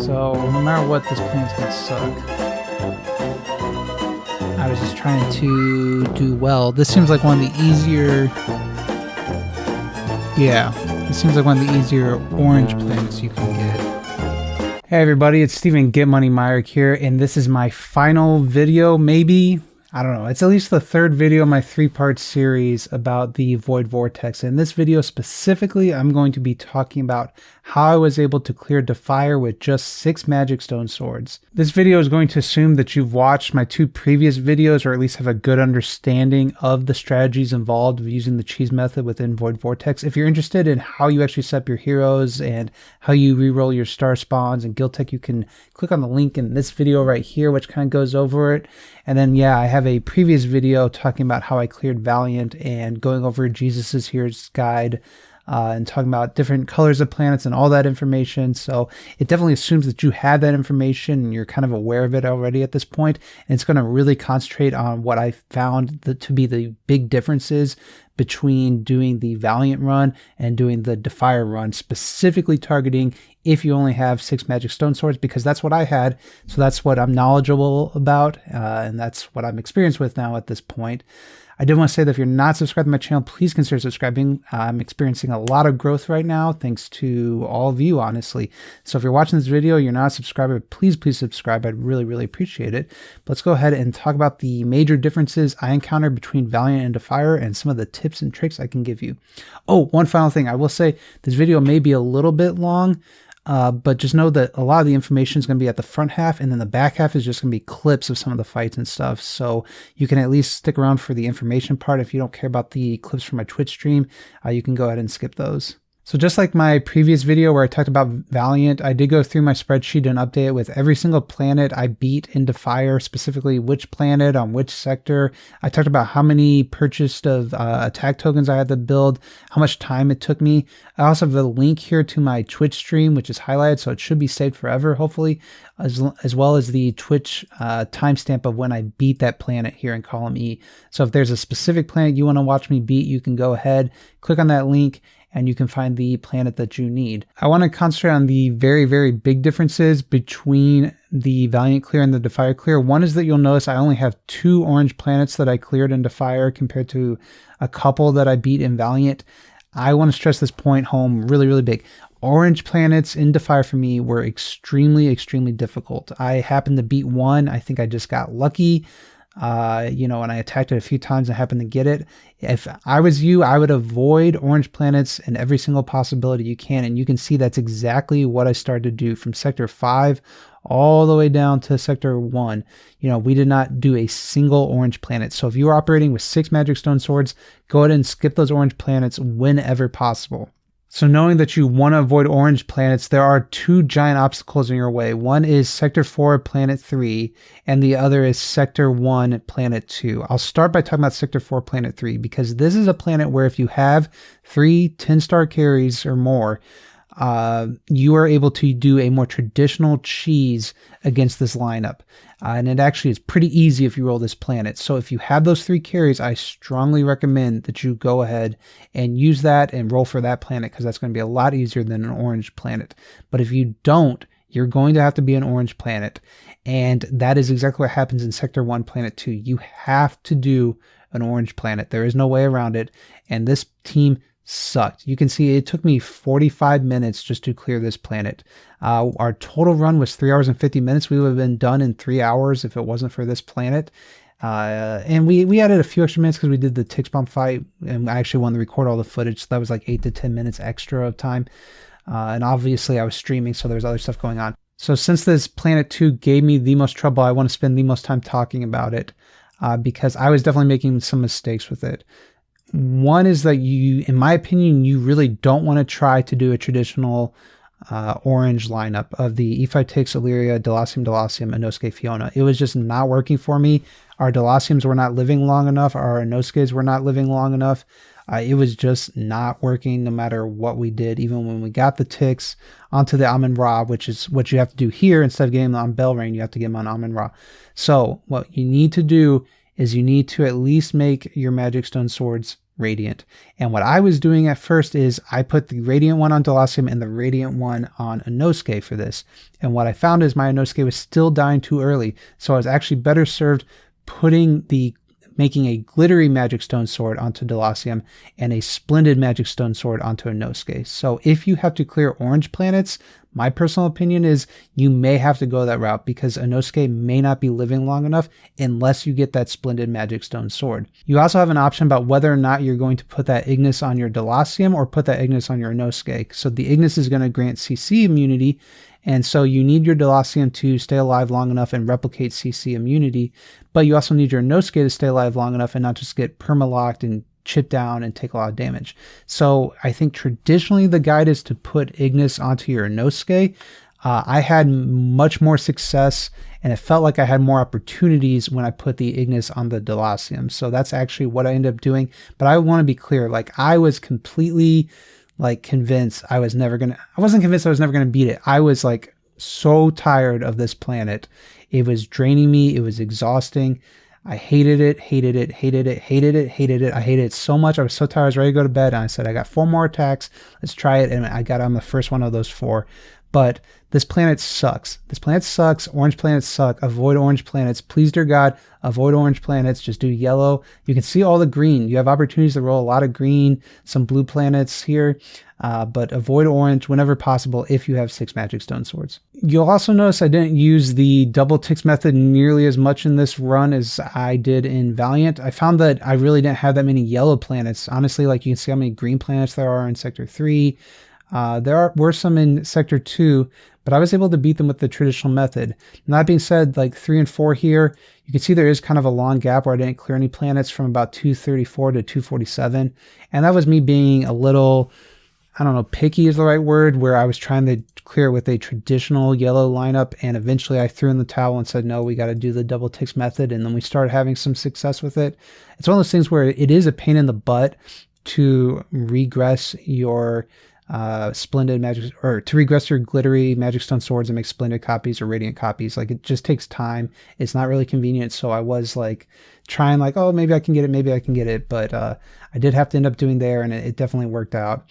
So no matter what, this plan's gonna suck. I was just trying to do well. This seems like one of the easier... Yeah, this seems like one of the easier orange planets you can get. Hey everybody, it's Steven GetMoneyMyrick here, and this is my final video, maybe. I don't know, it's at least the third video in my three-part series about the Void Vortex. In this video specifically, I'm going to be talking about how I was able to clear Defier with just 6 Magic Stone Swords. This video is going to assume that you've watched my 2 previous videos, or at least have a good understanding of the strategies involved of using the cheese method within Void Vortex. If you're interested in how you actually set up your heroes and how you reroll your star spawns and guild tech, you can click on the link in this video right here, which kind of goes over it. And then yeah, I have a previous video talking about how I cleared Valiant and going over Jesus's Hero's Guide and talking about different colors of planets and all that information. So it definitely assumes that you have that information and you're kind of aware of it already at this point. And it's going to really concentrate on what I found to be the big differences between doing the Valiant run and doing the Defier run, specifically targeting if you only have 6 Magic Stone Swords, because that's what I had. So that's what I'm knowledgeable about, and that's what I'm experienced with now at this point. I did want to say that if you're not subscribed to my channel, please consider subscribing. I'm experiencing a lot of growth right now, thanks to all of you, honestly. So if you're watching this video, you're not a subscriber, please subscribe. I'd really appreciate it. But let's go ahead and talk about the major differences I encountered between Valiant and Defier and some of the tips and tricks I can give you. Oh, one final thing. I will say this video may be a little bit long, but just know that a lot of the information is going to be at the front half, and then the back half is just going to be clips of some of the fights and stuff. So you can at least stick around for the information part. If you don't care about the clips from my Twitch stream, you can go ahead and skip those. So just like my previous video where I talked about Valiant, I did go through my spreadsheet and update it with every single planet I beat in Defier, specifically which planet on which sector. I talked about how many purchased of attack tokens I had to build, how much time it took me. I also have a link here to my Twitch stream, which is highlighted, so it should be saved forever, hopefully, as well as the Twitch timestamp of when I beat that planet here in column E. So if there's a specific planet you want to watch me beat, you can go ahead, click on that link, and you can find the planet that you need. I want to concentrate on the very big differences between the Valiant clear and the Defier clear. One is that you'll notice I only have 2 orange planets that I cleared in Defier compared to a couple that I beat in Valiant. I want to stress this point home really big. Orange planets in Defier for me were extremely difficult. I happened to beat one. I think I just got lucky. You know, and I attacked it a few times and happened to get it. If I was you, I would avoid orange planets in every single possibility you can. And you can see that's exactly what I started to do from sector 5 all the way down to sector 1. You know, we did not do a single orange planet. So if you are operating with 6 Magic Stone Swords, go ahead and skip those orange planets whenever possible. So knowing that you want to avoid orange planets, there are 2 giant obstacles in your way. One is Sector 4, Planet 3, and the other is Sector 1, Planet 2. I'll start by talking about Sector 4, Planet 3, because this is a planet where if you have 3 10-star carries or more, you are able to do a more traditional cheese against this lineup. And it actually is pretty easy if you roll this planet. So if you have those 3 carries, I strongly recommend that you go ahead and use that and roll for that planet, because that's going to be a lot easier than an orange planet. But if you don't, you're going to have to be an orange planet. And that is exactly what happens in Sector 1, Planet 2. You have to do an orange planet. There is no way around it. And this team sucked. You can see it took me 45 minutes just to clear this planet. Our total run was 3 hours and 50 minutes. We would have been done in 3 hours if it wasn't for this planet. And we added a few extra minutes because we did the Tix Bomb fight, and I actually wanted to record all the footage, so that was like 8 to 10 minutes extra of time. And obviously I was streaming, so there was other stuff going on. So since this Planet 2 gave me the most trouble, I want to spend the most time talking about it, because I was definitely making some mistakes with it. One is that you, in my opinion, you really don't want to try to do a traditional orange lineup of the E5 Tix, Illyria, Delacium, Inosuke, Fiona. It was just not working for me. Our Delaciums were not living long enough. Our Inosukes were not living long enough. It was just not working no matter what we did. Even when we got the Tix onto the Amun-Ra, which is what you have to do here, instead of getting them on Belrain, you have to get them on Amun-Ra. So what you need to do is you need to at least make your Magic Stone Swords Radiant. And what I was doing at first is I put the Radiant one on Delacium and the Radiant one on Inosuke for this. And what I found is my Inosuke was still dying too early. So I was actually better served making a glittery Magic Stone sword onto Delacium and a splendid Magic Stone sword onto Inosuke. So if you have to clear orange planets, my personal opinion is you may have to go that route because Inosuke may not be living long enough unless you get that splendid Magic Stone sword. You also have an option about whether or not you're going to put that Ignis on your Delacium or put that Ignis on your Inosuke. So the Ignis is going to grant CC immunity, and so you need your Delacium to stay alive long enough and replicate CC immunity, but you also need your Inosuke to stay alive long enough and not just get permalocked and chip down and take a lot of damage. So I think traditionally the guide is to put Ignis onto your Inosuke. I had much more success and it felt like I had more opportunities when I put the Ignis on the Delacium. So that's actually what I ended up doing. But I want to be clear, like I was completely convinced I wasn't convinced I was never going to beat it. I was like so tired of this planet. It was draining me. It was exhausting. I hated it. I hated it so much. I was so tired. I was ready to go to bed. And I said, I got 4 more attacks. Let's try it. And I got on the first one of those 4. But this planet sucks. This planet sucks. Orange planets suck. Avoid orange planets. Please, dear God, avoid orange planets. Just do yellow. You can see all the green. You have opportunities to roll a lot of green, some blue planets here. But avoid orange whenever possible if you have 6 Magic Stone swords. You'll also notice I didn't use the double ticks method nearly as much in this run as I did in Valiant. I found that I really didn't have that many yellow planets. Honestly, like you can see how many green planets there are in Sector 3. Were some in Sector 2, but I was able to beat them with the traditional method. And that being said, like 3 and 4 here, you can see there is kind of a long gap where I didn't clear any planets from about 234 to 247. And that was me being a little, I don't know, picky is the right word, where I was trying to clear with a traditional yellow lineup, and eventually I threw in the towel and said, no, we got to do the double ticks method, and then we started having some success with it. It's one of those things where it is a pain in the butt to regress your splendid magic, or to regress your glittery Magic Stone swords and make splendid copies or radiant copies. Like, it just takes time. It's not really convenient. So I was like trying like, oh, maybe I can get it. But I did have to end up doing there, and it definitely worked out.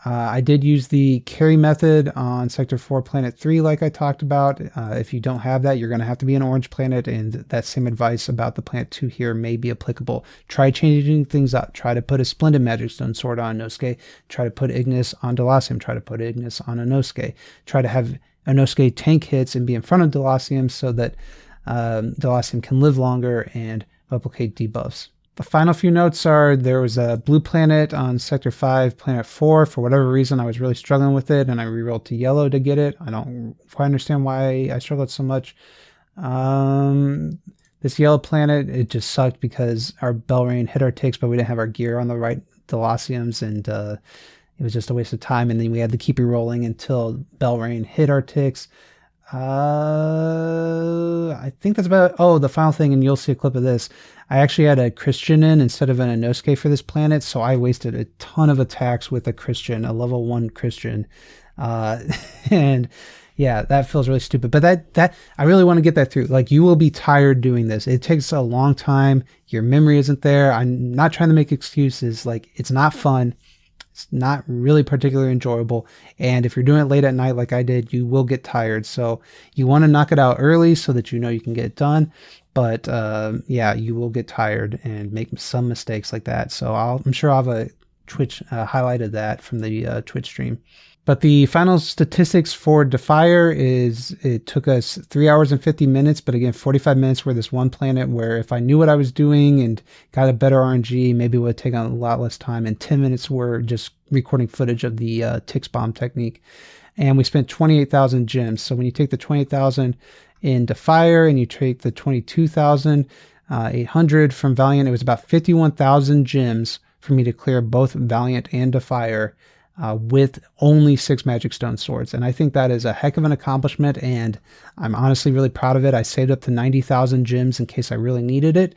I did use the Carrie method on Sector 4 Planet 3 like I talked about. If you don't have that, you're going to have to be an orange planet, and that same advice about the Planet 2 here may be applicable. Try changing things up. Try to put a splendid Magic Stone sword on Inosuke. Try to put Ignis on Delacium. Try to put Ignis on Inosuke. Try to have Inosuke tank hits and be in front of Delacium so that Delacium can live longer and replicate debuffs. The final few notes are there was a blue planet on Sector 5, Planet 4. For whatever reason, I was really struggling with it, and I rerolled to yellow to get it. I don't quite understand why I struggled so much. This yellow planet, it just sucked because our Belrain hit our ticks, but we didn't have our gear on the right Delaciums, and it was just a waste of time. And then we had to keep rerolling until Belrain hit our ticks. I think that's about it. Oh, the final thing, and you'll see a clip of this. I actually had a Kristian in instead of an Inosuke for this planet, so I wasted a ton of attacks with a Kristian, a level 1 Kristian. And yeah, that feels really stupid. But that I really want to get that through. Like, you will be tired doing this. It takes a long time. Your memory isn't there. I'm not trying to make excuses. Like, it's not fun. It's not really particularly enjoyable. And if you're doing it late at night like I did, you will get tired. So you want to knock it out early so that you know you can get it done. But yeah, you will get tired and make some mistakes like that. So I'm sure I'll have a Twitch highlight of that from the Twitch stream. But the final statistics for Defier is it took us 3 hours and 50 minutes, but again, 45 minutes for this one planet, where if I knew what I was doing and got a better RNG, maybe it would have taken a lot less time. And 10 minutes were just recording footage of the Tix Bomb technique. And we spent 28,000 gems. So when you take the 28,000 in Defier and you take the 22,800 from Valiant, it was about 51,000 gems for me to clear both Valiant and Defier. With only 6 Magic Stone swords. And I think that is a heck of an accomplishment, and I'm honestly really proud of it. I saved up to 90,000 gems in case I really needed it,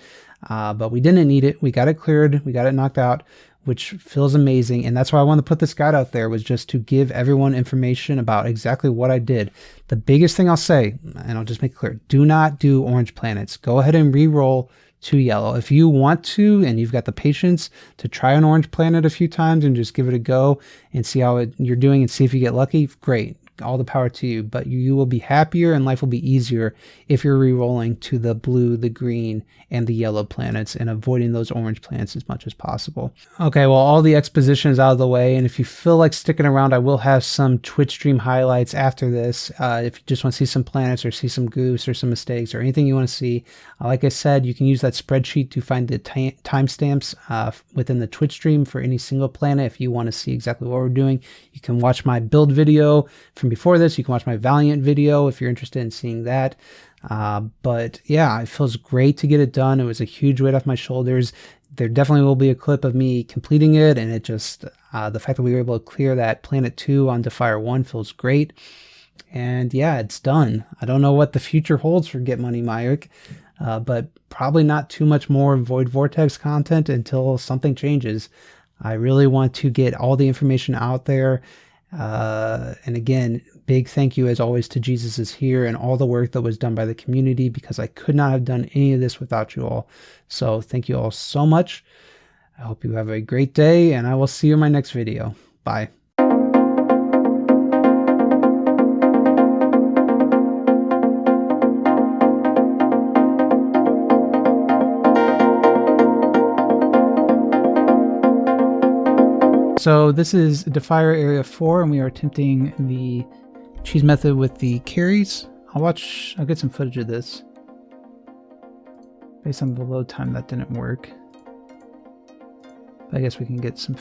but we didn't need it. We got it cleared. We got it knocked out, which feels amazing. And that's why I wanted to put this guide out there, was just to give everyone information about exactly what I did. The biggest thing I'll say, and I'll just make it clear, do not do orange planets. Go ahead and re-roll to yellow. If you want to, and you've got the patience to try an orange planet a few times and just give it a go and see how you're doing and see if you get lucky, great. All the power to you, but you will be happier and life will be easier if you're re-rolling to the blue, the green, and the yellow planets and avoiding those orange planets as much as possible. Okay, well, all the exposition is out of the way, and if you feel like sticking around, I will have some Twitch stream highlights after this. If you just want to see some planets or see some goofs or some mistakes or anything you want to see, like I said, you can use that spreadsheet to find the timestamps within the Twitch stream for any single planet. If you want to see exactly what we're doing, you can watch my build video from before this. You can watch my Valiant video if you're interested in seeing that. But yeah, it feels great to get it done. It was a huge weight off my shoulders. There definitely will be a clip of me completing it, and it just the fact that we were able to clear that planet 2 on Defier 1 feels great. And yeah, it's done. I don't know what the future holds for GetMoneyMyrick, but probably not too much more Void Vortex content until something changes. I really want to get all the information out there. And again, big thank you as always to Jesus is Here and all the work that was done by the community, because I could not have done any of this without you all. So thank you all so much. I hope you have a great day, and I will see you in my next video. Bye. So this is Defier Area 4, and we are attempting the cheese method with the carries. I'll get some footage of this. Based on the load time, that didn't work. But I guess we can get some...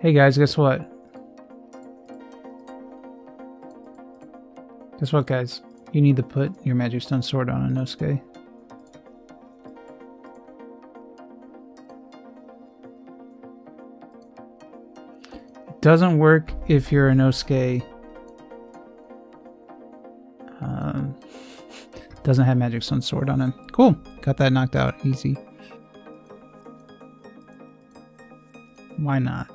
Hey guys, guess what? Guess what, guys? You need to put your Magic Stone Sword on Inosuke. It doesn't work if you're Inosuke doesn't have Magic Stone Sword on him. Cool. Got that knocked out. Easy. Why not?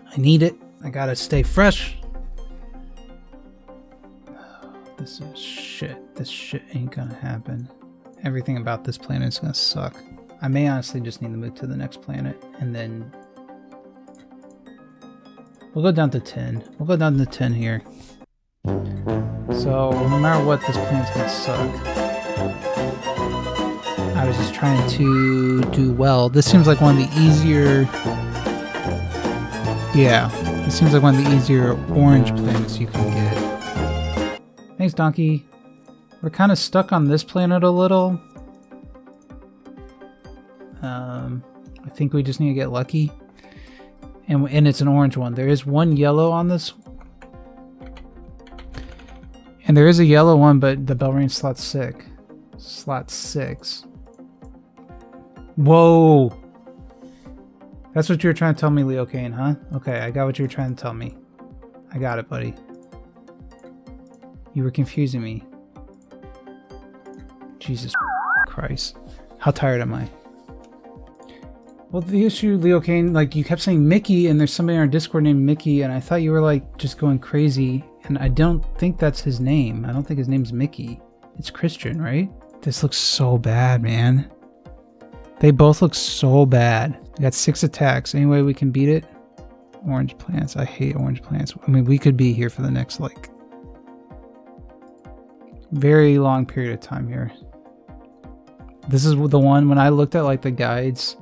I need it. I gotta stay fresh. This is shit. This shit ain't gonna happen. Everything about this planet is gonna suck. I may honestly just need to move to the next planet, and then we'll go down to 10. We'll go down to 10 here. So no matter what, this planet's gonna suck. I was just trying to do well. This seems like one of the easier... Yeah, this seems like one of the easier orange planets you can get. Thanks, Donkey. We're kind of stuck on this planet a little. I think we just need to get lucky. And it's an orange one. There is one yellow on this. And there is a yellow one, but the bell range slot's sick. Slot 6. Whoa! That's what you were trying to tell me, Leo Kane, huh? Okay, I got what you were trying to tell me. I got it, buddy. You were confusing me. Jesus Christ. How tired am I? Well, the issue, Leo Kane, like you kept saying Mickey, and there's somebody on our Discord named Mickey, and I thought you were like just going crazy, and I don't think that's his name. I don't think his name's Mickey. It's Kristian, right? This looks so bad, man. They both look so bad. We got 6 attacks. Any way we can beat it? Orange plants. I hate orange plants. I mean, we could be here for the next, like, very long period of time here. This is the one, when I looked at, like, the guides,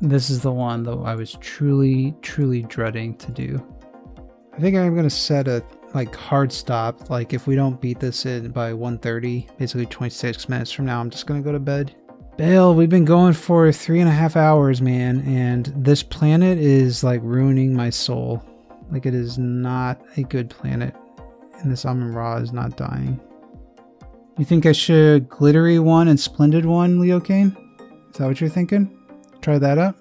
this is the one that I was truly, truly dreading to do. I think I'm going to set a, like, hard stop. Like, if we don't beat this by 1:30, basically 26 minutes from now, I'm just going to go to bed. Bale, we've been going for 3.5 hours, man, and this planet is like ruining my soul. Like, it is not a good planet, and this Amun Ra is not dying. You think I should glittery one and splendid one, Leo Kane? Is that what you're thinking? Try that out?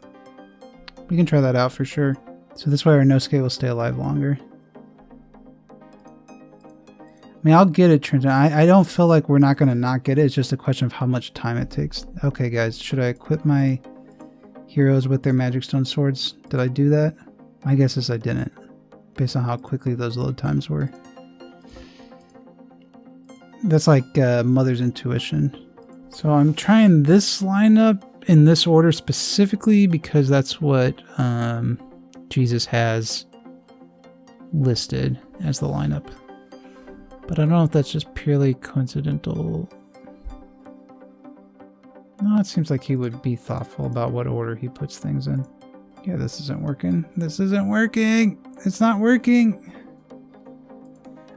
We can try that out for sure. So this way our Inosuke will stay alive longer. I mean, I'll get it, turns out. I don't feel like we're not going to not get it. It's just a question of how much time it takes. Okay, guys, should I equip my heroes with their magic stone swords. Did I do that? My guess is I didn't, based on how quickly those load times were. That's like Mother's intuition. So I'm trying this lineup in this order specifically because that's what Jesus has listed as the lineup. But I don't know if that's just purely coincidental. No, it seems like he would be thoughtful about what order he puts things in. Yeah, this isn't working. This isn't working. It's not working.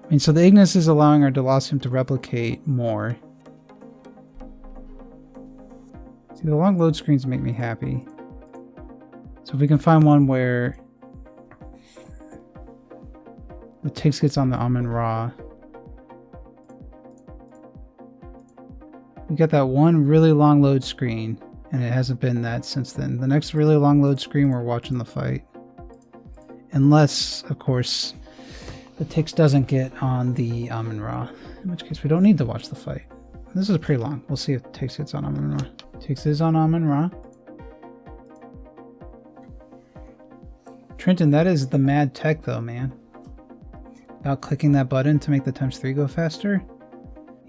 I mean, so the Ignis is allowing our Delosium to replicate more. See, the long load screens make me happy. So if we can find one where the Tiggs gets on the Amun-Ra. We got that one really long load screen, and it hasn't been that since then. The next really long load screen, we're watching the fight. Unless, of course, the Tiggs doesn't get on the Amun-Ra, in which case we don't need to watch the fight. This is pretty long. We'll see if Tiggs gets on Amun-Ra. Tiggs is on Amun-Ra. Trenton, that is the mad tech though, man. Without clicking that button to make the ×3 go faster.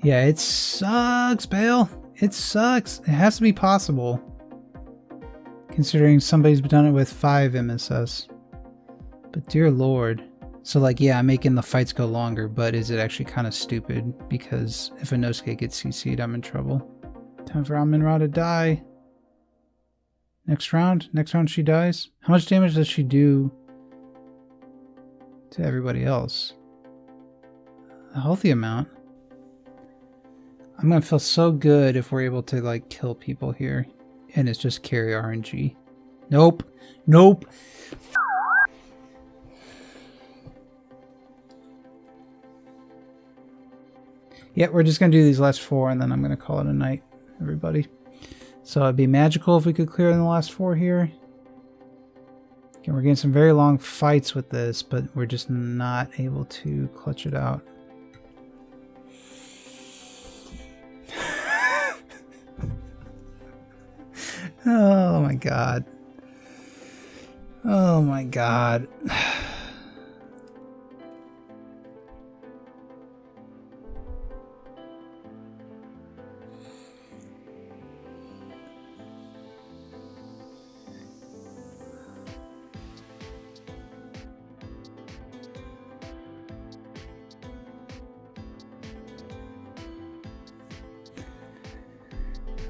Yeah, it sucks, Bale. It sucks. It has to be possible. Considering somebody's done it with 5 MSS. But dear lord. So like, yeah, I'm making the fights go longer, but is it actually kind of stupid? Because if Inosuke gets CC'd, I'm in trouble. Time for Amun-Ra to die. Next round? Next round she dies? How much damage does she do to everybody else? A healthy amount. I'm gonna feel so good if we're able to like kill people here. And it's just Carrie RNG. Nope. Nope. Yeah, we're just gonna do these last 4 and then I'm gonna call it a night, everybody. So it'd be magical if we could clear in the last 4 here. Again, we're getting some very long fights with this, but we're just not able to clutch it out. Oh my god. Oh my god.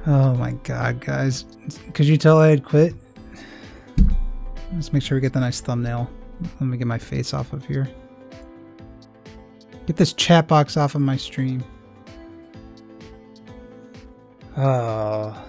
Oh my god, guys. Could you tell I had quit? Let's make sure we get the nice thumbnail. Let me get my face off of here. Get this chat box off of my stream. Oh.